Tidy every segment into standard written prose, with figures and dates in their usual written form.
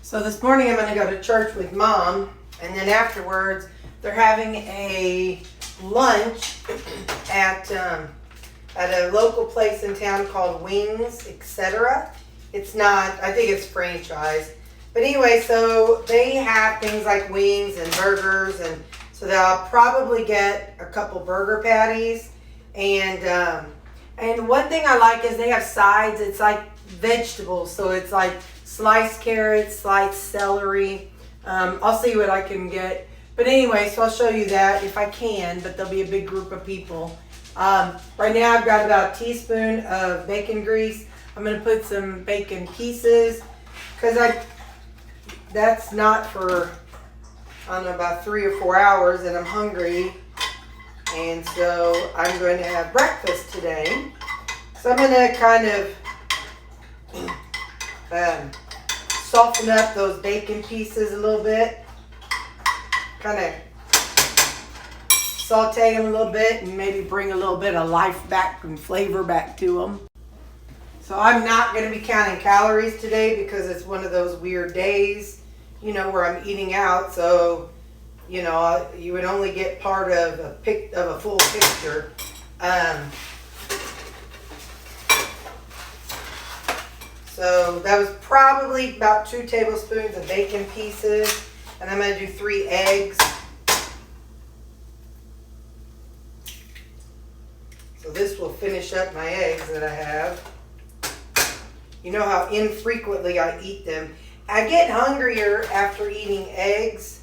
So this morning I'm going to go to church with Mom, and then afterwards they're having a lunch at a local place in town called Wings, etc. It's not, I think it's franchise. But anyway, so they have things like wings and burgers, and so they'll probably get a couple burger patties. And one thing I like is they have sides. It's like vegetables, so it's like sliced carrots, sliced celery. I'll see what I can get. But anyway, so I'll show you that if I can, but there'll be a big group of people. Right now I've got about a teaspoon of bacon grease. I'm going to put some bacon pieces because that's not for, I don't know, about 3 or 4 hours, and I'm hungry. And so I'm going to have breakfast today. So I'm going to kind of soften up those bacon pieces a little bit. Kind of saute them a little bit and maybe bring a little bit of life back and flavor back to them. So I'm not going to be counting calories today because it's one of those weird days, you know, where I'm eating out. So, you know, you would only get part of a full picture. So that was probably about 2 tablespoons of bacon pieces. And I'm going to do 3 eggs. So this will finish up my eggs that I have. You know how infrequently I eat them. I get hungrier after eating eggs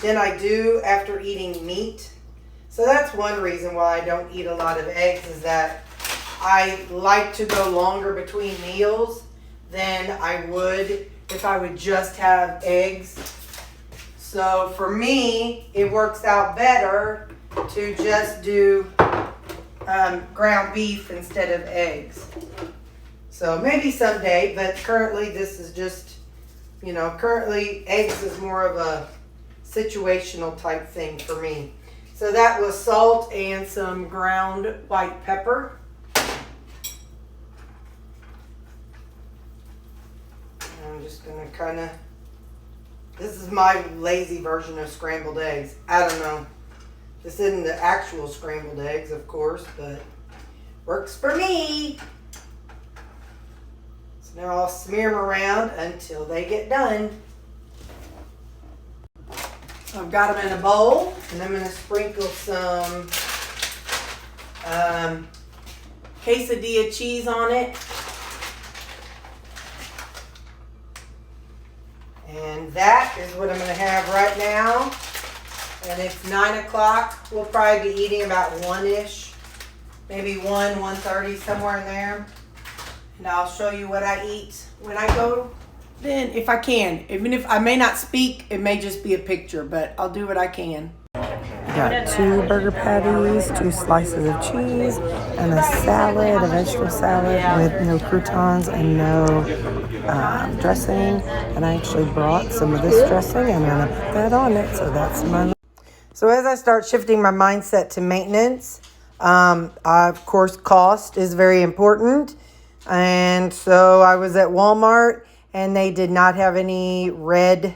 than I do after eating meat. So that's one reason why I don't eat a lot of eggs, is that I like to go longer between meals than I would if I would just have eggs. So for me, it works out better to just do ground beef instead of eggs. So maybe someday, but currently this is just, you know, currently eggs is more of a situational type thing for me. So that was salt and some ground white pepper. I'm just going to kind of, this is my lazy version of scrambled eggs. I don't know. This isn't the actual scrambled eggs, of course, but works for me. So now I'll smear them around until they get done. So I've got them in a bowl, and I'm going to sprinkle some quesadilla cheese on it. And that is what I'm going to have right now. And it's 9 o'clock. We'll probably be eating about 1-ish. Maybe 1:30, somewhere in there. And I'll show you what I eat when I go then, if I can. Even if I may not speak, it may just be a picture, but I'll do what I can. Got 2 burger patties, 2 slices of cheese, and a salad, a vegetable salad with no croutons and no dressing. And I actually brought some of this dressing. I'm going to put that on it. So that's my... So as I start shifting my mindset to maintenance, of course, cost is very important. And so I was at Walmart, and they did not have any red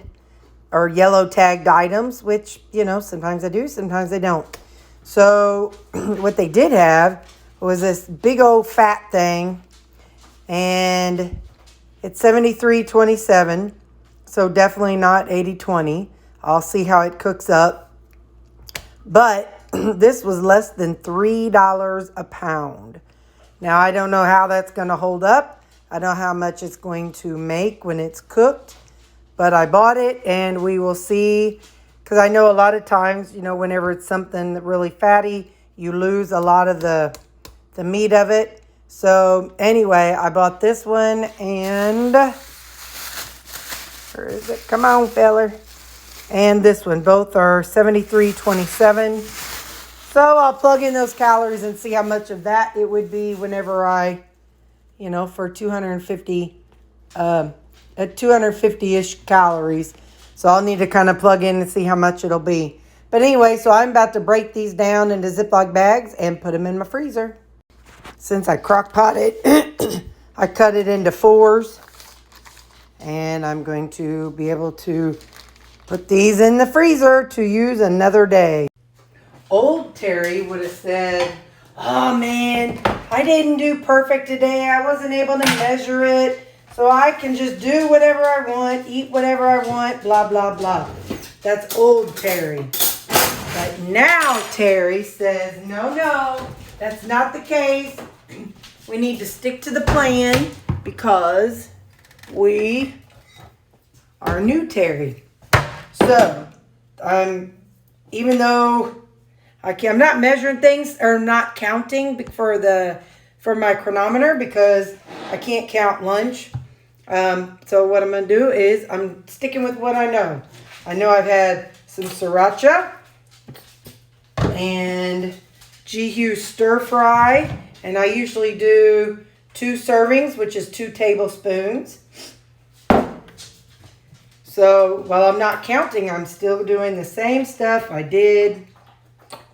or yellow tagged items, which, you know, sometimes they do, sometimes they don't. So what they did have was this big old fat thing, and it's $73.27, so definitely not $80.20. I'll see how it cooks up. But this was less than $3 a pound. Now, I don't know how that's going to hold up. I don't know how much it's going to make when it's cooked. But I bought it, and we will see. Because I know a lot of times, you know, whenever it's something really fatty, you lose a lot of the meat of it. So anyway, I bought this one, and where is it? Come on, feller. And this one. Both are $73.27. So I'll plug in those calories and see how much of that it would be whenever I, you know, for 250 at 250-ish calories. So I'll need to kind of plug in and see how much it'll be. But anyway, so I'm about to break these down into Ziploc bags and put them in my freezer. Since I crock pot it, I cut it into 4s. And I'm going to be able to put these in the freezer to use another day. Old Terry would have said, oh man, I didn't do perfect today. I wasn't able to measure it. So I can just do whatever I want, eat whatever I want, blah, blah, blah. That's old Terry. But now Terry says, no, that's not the case. We need to stick to the plan because we are new Terry. So, even though I'm not measuring things or not counting for my chronometer because I can't count lunch. So what I'm going to do is I'm sticking with what I know. I know I've had some sriracha and G-Hue stir fry. And I usually do 2 servings, which is 2 tablespoons. So while I'm not counting, I'm still doing the same stuff I did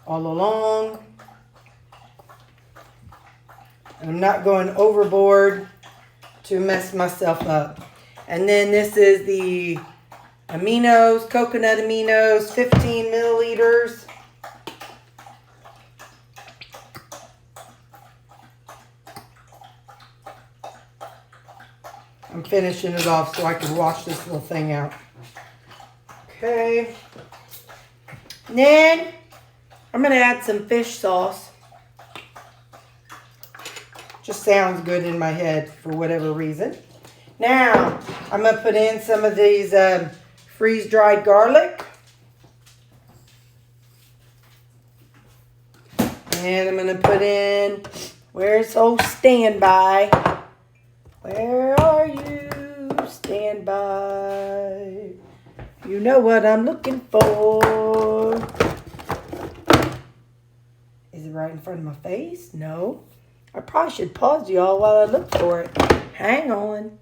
all along. I'm not going overboard to mess myself up. And then this is the aminos, coconut aminos, 15 milliliters. I'm finishing it off so I can wash this little thing out. Okay. And then I'm going to add some fish sauce. Just sounds good in my head for whatever reason. Now, I'm going to put in some of these freeze-dried garlic. And I'm going to put in, where's old standby? Where are you, standby? You know what I'm looking for. Is it right in front of my face? No. I probably should pause y'all while I look for it. Hang on.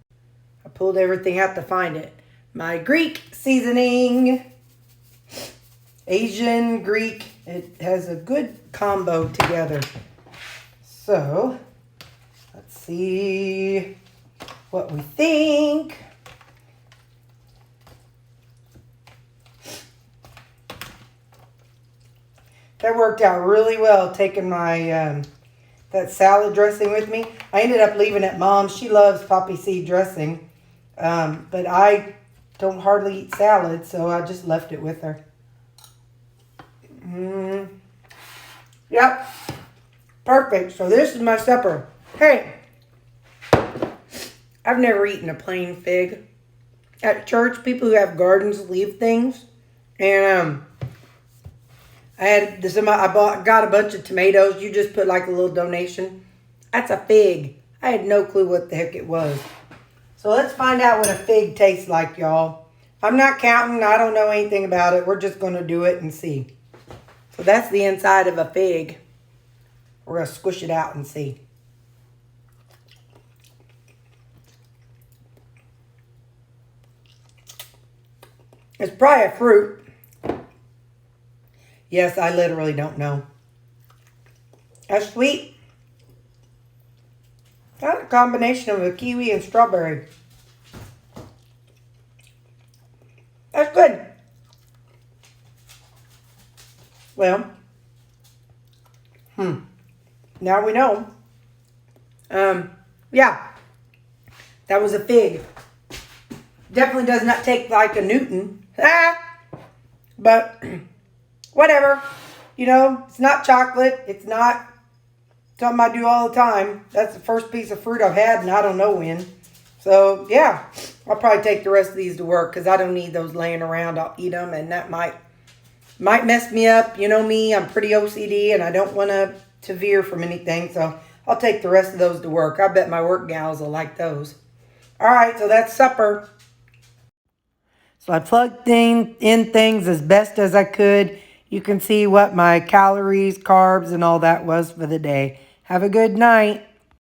I pulled everything out to find it. My Greek seasoning. Asian, Greek. It has a good combo together. So, let's see what we think. That worked out really well, taking my that salad dressing with me. I ended up leaving it Mom's. She loves poppy seed dressing, but I don't hardly eat salad, so I just left it with her. Yep, perfect. So this is my supper. Hey, I've never eaten a plain fig. At church, people who have gardens leave things, and I had this. Got a bunch of tomatoes. You just put like a little donation. That's a fig. I had no clue what the heck it was. So let's find out what a fig tastes like, y'all. I'm not counting. I don't know anything about it. We're just going to do it and see. So that's the inside of a fig. We're going to squish it out and see. It's probably a fruit. Yes, I literally don't know. That's sweet. That's a combination of a kiwi and strawberry. That's good. Well, now we know. Yeah, that was a fig. Definitely does not take like a Newton. But whatever. You know, it's not chocolate. It's not something I do all the time. That's the first piece of fruit I've had and I don't know when. So, yeah, I'll probably take the rest of these to work because I don't need those laying around. I'll eat them and that might mess me up. You know me, I'm pretty OCD and I don't want to veer from anything. So, I'll take the rest of those to work. I bet my work gals will like those. All right, so that's supper. So I plugged in things as best as I could. You can see what my calories, carbs, and all that was for the day. Have a good night.